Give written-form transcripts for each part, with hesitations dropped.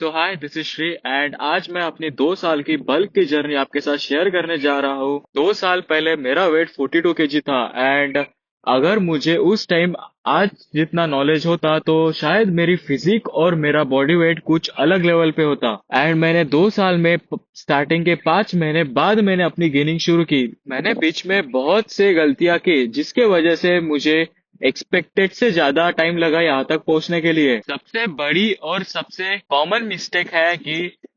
तो हाय, this is Shri and आज मैं अपनी 2 साल की बल्क की जर्नी आपके साथ शेयर करने जा रहा हूँ। 2 साल पहले मेरा वेट 42 kg था एंड अगर मुझे उस टाइम आज जितना नॉलेज होता तो शायद मेरी फिजिक और मेरा बॉडी वेट कुछ अलग लेवल पे होता। एंड मैंने 2 साल में स्टार्टिंग के 5 महीने बाद मैंने अपनी गेनिंग शुरू की। मैंने बीच में बहुत से गलतियां की जिसके वजह से मुझे एक्सपेक्टेड से ज्यादा टाइम लगा यहाँ तक पहुंचने के लिए। सबसे बड़ी और सबसे कॉमन मिस्टेक है कि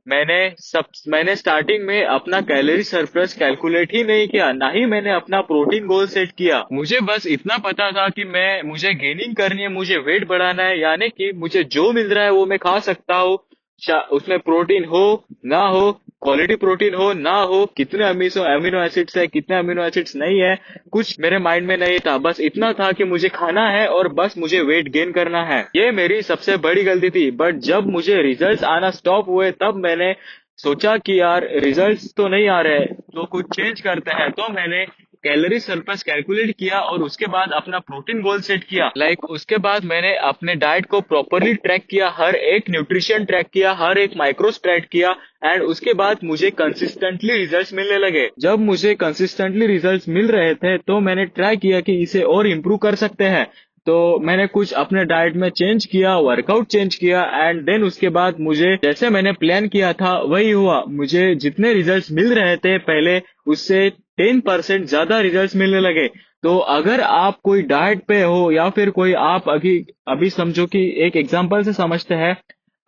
मैंने स्टार्टिंग में अपना कैलोरी सरप्लस कैलकुलेट ही नहीं किया, ना ही मैंने अपना प्रोटीन गोल सेट किया। मुझे बस इतना पता था कि मैं मुझे गेनिंग करनी है, मुझे वेट बढ़ाना है, यानी कि मुझे जो मिल रहा है वो मैं खा सकता हूँ। उसमें प्रोटीन हो ना हो, क्वालिटी प्रोटीन हो ना हो, कितने अमीनो अमीनो एसिड्स है, कितने अमीनो एसिड्स नहीं है, कुछ मेरे माइंड में नहीं था। बस इतना था कि मुझे खाना है और बस मुझे वेट गेन करना है। ये मेरी सबसे बड़ी गलती थी। बट जब मुझे रिजल्ट्स आना स्टॉप हुए तब मैंने सोचा कि यार रिजल्ट्स तो नहीं आ रहे तो कुछ चेंज करते हैं। तो मैंने कैलोरी सरप्लस कैलकुलेट किया और उसके बाद अपना प्रोटीन गोल सेट किया। उसके बाद मैंने अपने डाइट को प्रॉपरली ट्रैक किया, हर एक न्यूट्रिशन ट्रैक किया, हर एक माइक्रोस ट्रैक किया एंड उसके बाद मुझे कंसिस्टेंटली रिजल्ट्स मिलने लगे। जब मुझे कंसिस्टेंटली रिजल्ट्स मिल रहे थे तो मैंने ट्राई किया कि इसे और इम्प्रूव कर सकते हैं। तो मैंने कुछ अपने डाइट में चेंज किया, वर्कआउट चेंज किया एंड देन उसके बाद मुझे जैसे मैंने प्लान किया था वही हुआ। मुझे जितने रिजल्ट्स मिल रहे थे पहले उससे 10% ज्यादा रिजल्ट्स मिलने लगे। तो अगर आप कोई डाइट पे हो या फिर कोई आप अभी अभी समझो कि एक एग्जांपल से समझते हैं,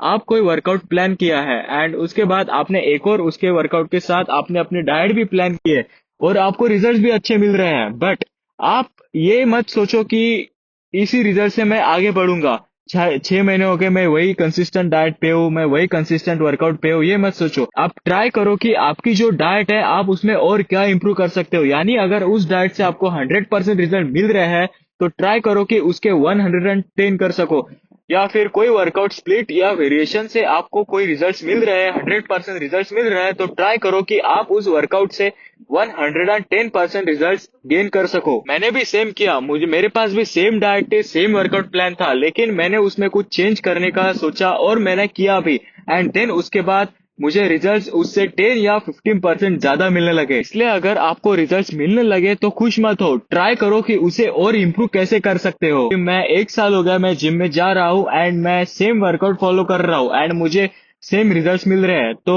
आप कोई वर्कआउट प्लान किया है एंड उसके बाद आपने एक और उसके वर्कआउट के साथ आपने अपनी डाइट भी प्लान की है और आपको रिजल्ट भी अच्छे मिल रहे हैं। बट आप ये मत सोचो कि इसी रिजल्ट से मैं आगे बढ़ूंगा, 6 महीने हो गए मैं वही कंसिस्टेंट डाइट पे हूँ, मैं वही कंसिस्टेंट वर्कआउट पे हूँ। ये मत सोचो, आप ट्राई करो कि आपकी जो डाइट है आप उसमें और क्या इंप्रूव कर सकते हो। यानी अगर उस डाइट से आपको 100% रिजल्ट मिल रहे हैं तो ट्राई करो कि उसके 110 कर सको। या फिर कोई वर्कआउट स्प्लिट या वेरिएशन से आपको कोई रिजल्ट्स मिल रहे हैं, 100% रिजल्ट्स मिल रहे हैं, तो ट्राई करो कि आप उस वर्कआउट से 110% रिजल्ट्स गेन कर सको। मैंने भी सेम किया, मुझे मेरे पास भी सेम डाइट थी, सेम वर्कआउट प्लान था, लेकिन मैंने उसमें कुछ चेंज करने का सोचा और मैंने किया भी एंड देन उसके बाद मुझे रिजल्ट्स उससे 10 या 15% ज्यादा मिलने लगे। इसलिए अगर आपको रिजल्ट्स मिलने लगे तो खुश मत हो, ट्राई करो कि उसे और इम्प्रूव कैसे कर सकते हो। मैं 1 साल हो गया मैं जिम में जा रहा हूँ एंड मैं सेम वर्कआउट फॉलो कर रहा हूँ एंड मुझे सेम रिजल्ट्स मिल रहे हैं। तो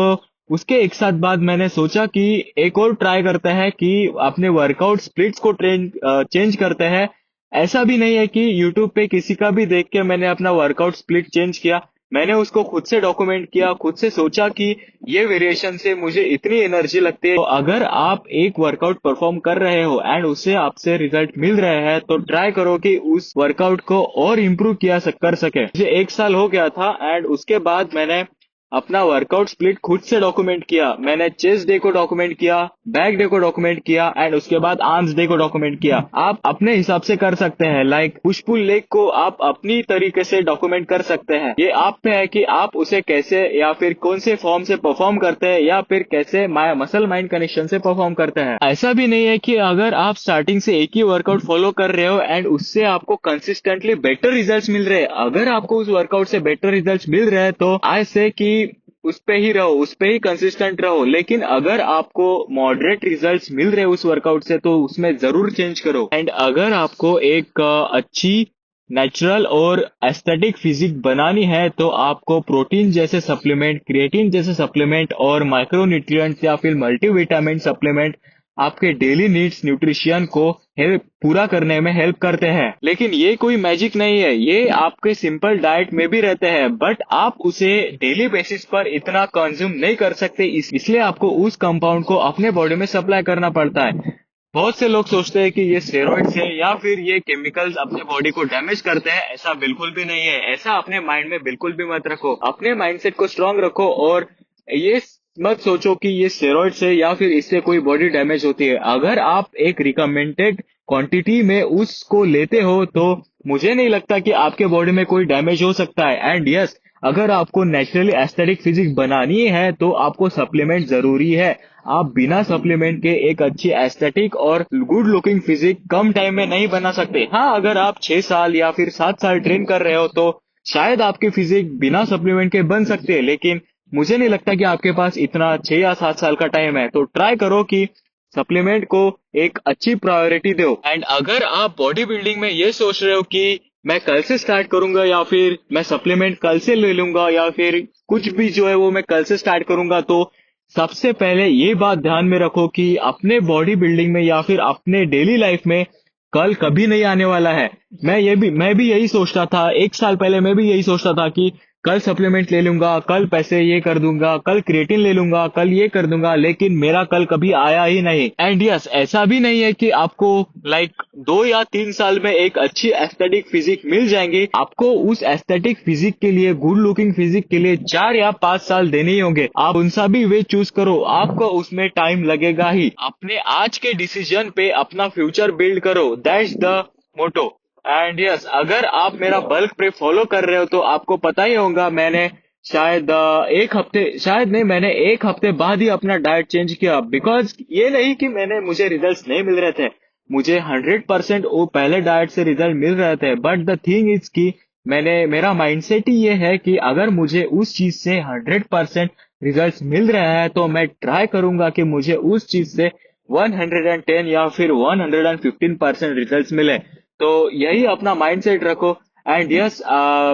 उसके 1 साल बाद मैंने सोचा कि एक और ट्राई करते हैं कि अपने वर्कआउट स्प्लिट्स को चेंज करते हैं। ऐसा भी नहीं है कि यूट्यूब पे किसी का भी देख के मैंने अपना वर्कआउट स्प्लिट चेंज किया। मैंने उसको खुद से डॉक्यूमेंट किया, खुद से सोचा कि ये वेरिएशन से मुझे इतनी एनर्जी लगती है। तो अगर आप एक वर्कआउट परफॉर्म कर रहे हो एंड उससे आपसे रिजल्ट मिल रहे हैं तो ट्राई करो कि उस वर्कआउट को और इम्प्रूव कर सके। मुझे 1 साल हो गया था एंड उसके बाद मैंने अपना वर्कआउट स्प्लिट खुद से डॉक्यूमेंट किया। मैंने चेस्ट डे को डॉक्यूमेंट किया, बैक डे को डॉक्यूमेंट किया एंड उसके बाद आर्म्स डे को डॉक्यूमेंट किया। आप अपने हिसाब से कर सकते हैं, पुश पुल लेग को आप अपनी तरीके से डॉक्यूमेंट कर सकते हैं। ये आप पे है कि आप उसे कैसे या फिर कौन से फॉर्म से परफॉर्म करते हैं या फिर कैसे मसल माइंड कनेक्शन से परफॉर्म करते हैं। ऐसा भी नहीं है कि अगर आप स्टार्टिंग से एक ही वर्कआउट फॉलो कर रहे हो एंड उससे आपको कंसिस्टेंटली बेटर रिजल्ट्स मिल रहे हैं। अगर आपको उस वर्कआउट से बेटर रिजल्ट्स मिल रहे हैं तो आई से कि उस पे ही रहो, उस पे ही कंसिस्टेंट रहो। लेकिन अगर आपको मॉडरेट रिजल्ट्स मिल रहे उस वर्कआउट से तो उसमें जरूर चेंज करो। एंड अगर आपको एक अच्छी नेचुरल और एस्थेटिक फिजिक बनानी है तो आपको प्रोटीन जैसे सप्लीमेंट, क्रिएटिन जैसे सप्लीमेंट और माइक्रोन्यूट्रिएंट्स या फिर मल्टीविटामिन सप्लीमेंट आपके डेली नीड्स न्यूट्रिशन को हेल्प पूरा करने में हेल्प करते हैं। लेकिन ये कोई मैजिक नहीं है, ये आपके सिंपल डाइट में भी रहते हैं बट आप उसे डेली बेसिस पर इतना कंज्यूम नहीं कर सकते, इसलिए आपको उस कंपाउंड को अपने बॉडी में सप्लाई करना पड़ता है। बहुत से लोग सोचते हैं कि ये स्टेरॉइड्स है या फिर ये केमिकल्स अपने बॉडी को डैमेज करते हैं। ऐसा बिल्कुल भी नहीं है, ऐसा अपने माइंड में बिल्कुल भी मत रखो। अपने माइंडसेट को स्ट्रांग रखो और ये मत सोचो कि ये स्टेरॉइड्स है या फिर इससे कोई बॉडी डैमेज होती है। अगर आप एक रिकमेंडेड क्वांटिटी में उसको लेते हो तो मुझे नहीं लगता कि आपके बॉडी में कोई डैमेज हो सकता है। एंड यस, अगर आपको नेचुरली एस्थेटिक फिजिक्स बनानी है तो आपको सप्लीमेंट जरूरी है। आप बिना सप्लीमेंट के एक अच्छी एस्थेटिक और गुड लुकिंग फिजिक कम टाइम में नहीं बना सकते। हाँ, अगर आप 6 साल या फिर 7 साल ट्रेन कर रहे हो तो शायद आपकी फिजिक बिना सप्लीमेंट के बन सकती है, लेकिन मुझे नहीं लगता कि आपके पास इतना 6 या 7 साल का टाइम है। तो ट्राई करो कि सप्लीमेंट को एक अच्छी प्रायोरिटी दो। एंड अगर आप बॉडी बिल्डिंग में ये सोच रहे हो कि मैं कल से स्टार्ट करूंगा, या फिर मैं सप्लीमेंट कल से ले लूंगा, या फिर कुछ भी जो है वो मैं कल से स्टार्ट करूंगा, तो सबसे पहले ये बात ध्यान में रखो कि अपने बॉडी बिल्डिंग में या फिर अपने डेली लाइफ में कल कभी नहीं आने वाला है। मैं भी यही सोचता था, 1 साल पहले मैं भी यही सोचता था कि कल सप्लीमेंट ले लूंगा, कल पैसे ये कर दूंगा, कल क्रिएटिन ले लूंगा, कल ये कर दूंगा, लेकिन मेरा कल कभी आया ही नहीं। एंड यस, ऐसा भी नहीं है कि आपको लाइक 2 या 3 साल में एक अच्छी एस्थेटिक फिजिक मिल जाएंगी। आपको उस एस्थेटिक फिजिक के लिए, गुड लुकिंग फिजिक के लिए 4 या 5 साल देने ही होंगे। आप उन सा भी वे चूज करो, आपको उसमें टाइम लगेगा ही। अपने आज के डिसीजन पे अपना फ्यूचर बिल्ड करो, that's the motto. And yes, अगर आप मेरा बल्क प्रेप फॉलो कर रहे हो तो आपको पता ही होगा, मैंने शायद 1 हफ्ते, शायद नहीं, मैंने 1 हफ्ते बाद ही अपना डाइट चेंज किया। बिकॉज ये नहीं कि मुझे रिजल्ट्स नहीं मिल रहे थे, मुझे 100% वो पहले डाइट से रिजल्ट मिल रहे थे। बट द थिंग इज कि मेरा माइंडसेट ही ये है कि अगर मुझे उस चीज से 100% रिजल्ट्स मिल रहे हैं तो मैं ट्राई करूंगा कि मुझे उस चीज से 110 या फिर 115% रिजल्ट्स मिले। तो यही अपना माइंडसेट रखो। And yes,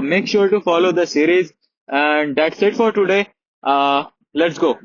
make sure to follow the series. And that's it for today. Let's go.